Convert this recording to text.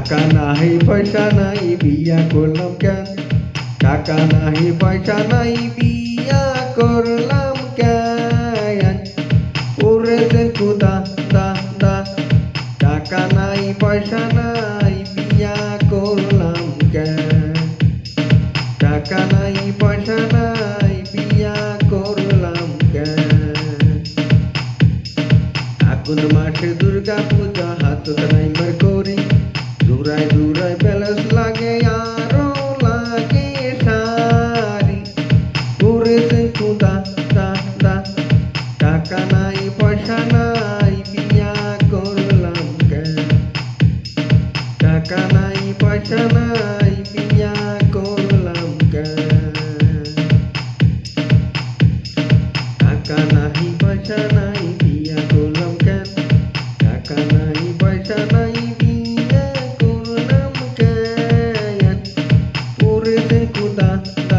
টাকা নাহি পয়সা নাই বিয়া করলাম কেন, টাকা নাহি পয়সা নাই বিয়া করলাম কেন, ওরে যে খুদা দা দা, টাকা নাই পয়সা নাই বিয়া করলাম কেন, টাকা নাই পয়সা নাই বিয়া করলাম কেন। আগুন মাসে দুর্গা পূজা হাতত নাইবার করি, দূরায় দূরায় ব্যালেন্স লাগে আরো লাগে সারি, করেছে খুদা দা দা, টাকা নাই পয়সা নাই বিয়া করলাম কেন, টাকা নাই পয়সা নাই বিয়া করলাম কেন, টাকা নাহি পয়সা নাই বিয়া করলাম কেন, টাকা নাই পয়সা নাই বিয়া করলাম কেন, ওরে যে খুদা দা